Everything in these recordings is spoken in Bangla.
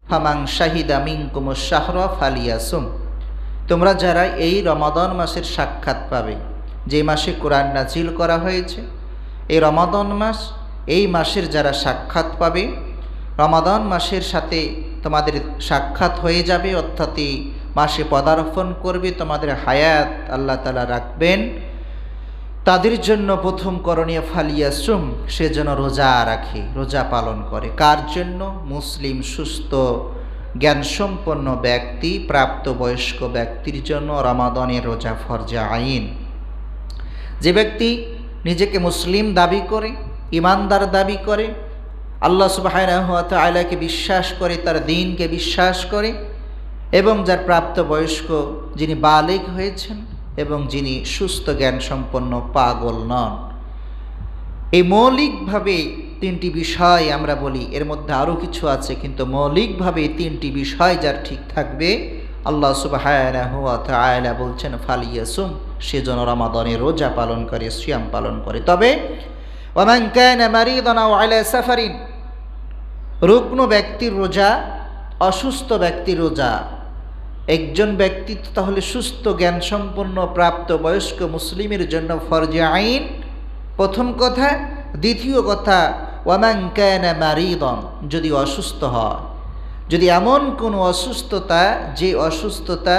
ফামান শাহিদা মিনকুমুশ শাহরা ফালিয়াসুম, তোমরা যারা এই রমাদান মাসের সাক্ষাৎ পাবে, যে মাসে কোরআন নাজিল করা হয়েছে, এই রমাদান মাস, এই মাসের যারা সাক্ষাৎ পাবে, রমাদান মাসের সাথে তোমাদের সাক্ষাৎ হয়ে যাবে, অর্থাৎ এই মাসে পদার্পণ করবে, তোমাদের হায়াত আল্লাহ তাআলা রাখবেন, তাদের জন্য প্রথম করণীয় ফালিয়াসুম, সে যেন রোজা রাখে, রোজা পালন করে। কার জন্য? মুসলিম, সুস্থ, জ্ঞানসম্পন্ন ব্যক্তি, প্রাপ্তবয়স্ক ব্যক্তির জন্য রমাদানের রোজা ফরজে আইন। যে ব্যক্তি নিজেকে মুসলিম দাবি করে, ইমানদার দাবি করে, আল্লাহ সুবহানাহু ওয়া তাআলাকে বিশ্বাস করে, তার দ্বীনকে বিশ্বাস করে, এবং যার প্রাপ্তবয়স্ক, যিনি বালিগ হয়েছেন এবং যিনি সুস্থ জ্ঞানসম্পন্ন, পাগল নন। এই মৌলিকভাবে তিনটি বিষয় আমরা বলি, এর মধ্যে আরও কিছু আছে, কিন্তু মৌলিকভাবে তিনটি বিষয় যার ঠিক থাকবে, আল্লাহ সুবহানাহু ওয়া তাআলা বলছেন ফালিয়াসুম, সে যেন রমাদানের রোজা পালন করে, সিয়াম পালন করে। তবে ওয়ামান কানা মারিদান আও আলা সাফারিন, রুগ্ন ব্যক্তির রোজা, অসুস্থ ব্যক্তির রোজা। একজন ব্যক্তি তাহলে সুস্থ, জ্ঞানসম্পন্ন, প্রাপ্তবয়স্ক মুসলিমের জন্য ফরজে আইন, প্রথম কথা। দ্বিতীয় কথা, ওয়ামান কানা মারিদান, যদি অসুস্থ হয়, যদি এমন কোনো অসুস্থতা, যে অসুস্থতা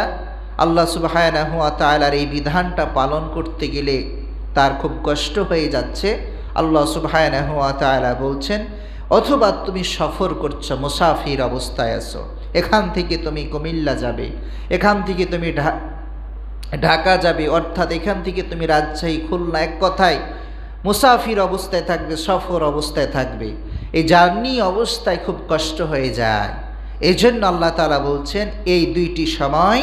আল্লাহ সুবহানাহু ওয়া তাআলার এই বিধানটা পালন করতে গেলে তার খুব কষ্ট হয়ে যাচ্ছে, আল্লাহ সুবহানাহু ওয়া তাআলা বলছেন, অথবা তুমি সফর করছো, মুসাফির অবস্থায় আছো, এখান থেকে তুমি কুমিল্লা যাবে, এখান থেকে তুমি ঢাকা যাবে, অর্থাৎ এখান থেকে তুমি রাজশাহী, খুলনা, এক কথায় মুসাফির অবস্থায় থাকবে, সফর অবস্থায় থাকবে, এই জার্নি অবস্থায় খুব কষ্ট হয়ে যায়। এই জন্য আল্লাহ তাআলা বলছেন, এই দুইটি সময়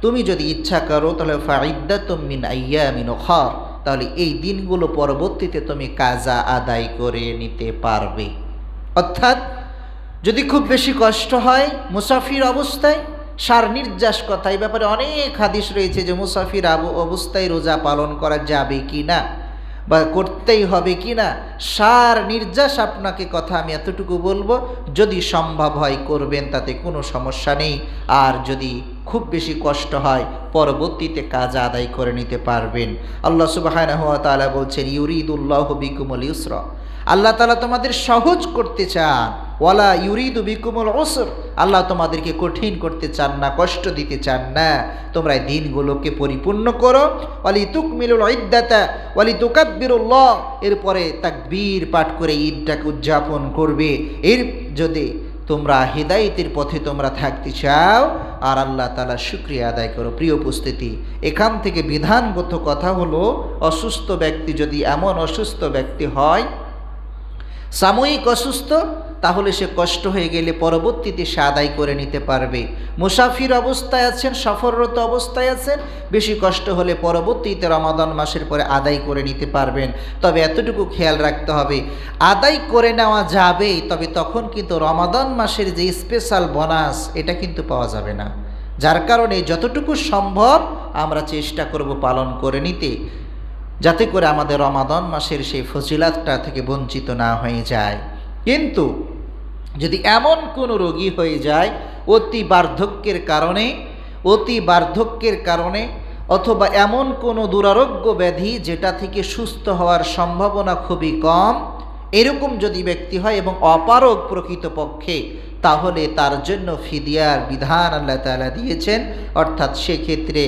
তুমি যদি ইচ্ছা করো তাহলে ফাইদ্দাতুম মিন আইয়ামিন উখর, তাহলে এই দিনগুলো পরবর্তীতে তুমি কাজা আদায় করে নিতে পারবে। অর্থাৎ যদি খুব বেশি কষ্ট হয় মুসাফির অবস্থায়, সার নির্যাস কথা, এই ব্যাপারে অনেক হাদিস রয়েছে যে মুসাফির অবস্থায় রোজা পালন করা যাবে কি না, বা করতেই হবে কি না, সার নির্যাস আপনাকে কথা আমি এতটুকু বলবো, যদি সম্ভব হয় করবেন, তাতে কোনো সমস্যা নেই। আর যদি খুব বেশি কষ্ট হয় পরবর্তীতে কাজা আদায় করে নিতে পারবেন। আল্লাহ সুবহানাহু ওয়া তাআলা বলছেন, ইউরিদুল্লাহু বিকুমুল ইউসরা, আল্লাহ তাআলা তোমাদের সহজ করতে চান, ওয়ালা ইউরিদু বিকুমুল উসর, আল্লাহ তোমাদেরকে কঠিন করতে চান না, কষ্ট দিতে চান না। তোমরা এই দিনগুলোকে পরিপূর্ণ করো, ওয়ালিতুকমিলুল ইদ্দাতা ওয়ালিতুকাব্বিরুল্লাহ, এরপরে তাকবীর পাঠ করে ঈদটাকে উদযাপন করবে। এর যদি তোমরা হিদায়াতের পথে তোমরা থাকতে চাও, আর আল্লাহ তাআলা শুকরিয়া আদায় করো। প্রিয় উপস্থিতি, এখান থেকে বিধানগত কথা হলো, অসুস্থ ব্যক্তি যদি এমন অসুস্থ ব্যক্তি হয়, সাময়িক অসুস্থ, তাহলে সে কষ্ট হয়ে গেলে পরবর্তীতে সে আদায় করে নিতে পারবে। মুসাফির অবস্থায় আছেন, সফররত অবস্থায় আছেন, বেশি কষ্ট হলে পরবর্তীতে রমাদান মাসের পরে আদায় করে নিতে পারবেন। তবে এতটুকু খেয়াল রাখতে হবে, আদায় করে নেওয়া যাবে, তবে তখন কিন্তু রমাদান মাসের যে স্পেশাল বোনাস, এটা কিন্তু পাওয়া যাবে না। যার কারণে যতটুকু সম্ভব আমরা চেষ্টা করব পালন করে নিতে, যাতে করে আমাদের রমাদান মাসের সেই ফজিলাতটা থেকে বঞ্চিত না হয়ে যায়। কিন্তু যদি এমন কোনো রোগী হয়ে যায় অতি বার্ধক্যের কারণে, অথবা এমন কোনো দুরারোগ্য ব্যাধি যেটা থেকে সুস্থ হওয়ার সম্ভাবনা খুবই কম, এরকম যদি ব্যক্তি হয় এবং অপারগ প্রকৃতপক্ষে, তাহলে তার জন্য ফিদিয়ার বিধান আল্লাহ তাআলা দিয়েছেন। অর্থাৎ সেক্ষেত্রে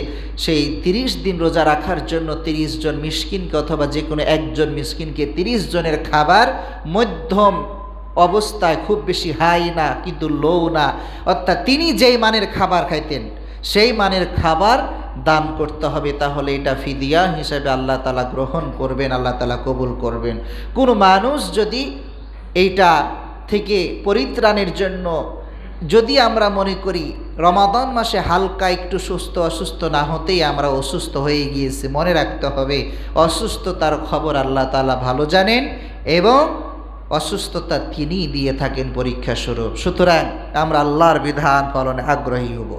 সেই 30 দিন রোজা রাখার জন্য 30 জন মিসকিনকে, অথবা যে কোনো একজন মিসকিনকে 30 জনের খাবার, মধ্যম অবস্থায়, খুব বেশি হাই না কিন্তু লো না, অর্থাৎ তিনি যেই মানের খাবার খাইতেন সেই মানের খাবার দান করতে হবে। তাহলে এটা ফিদিয়া হিসেবে আল্লাহ তাআলা গ্রহণ করবেন, আল্লাহ তাআলা কবুল করবেন। কোনো মানুষ যদি এইটা থেকে পরিত্রাণের জন্য, যদি আমরা মনে করি রমাদান মাসে হালকা একটু অসুস্থ না হতেই আমরা অসুস্থ হয়ে গিয়েছি, মনে রাখতে হবে অসুস্থতার খবর আল্লাহ তাআলা ভালো জানেন, এবং অসুস্থতা তিনি দিয়ে থাকেন পরীক্ষা স্বরূপ। সুতরাং আমরা আল্লাহর বিধান পালনে আগ্রহী হব।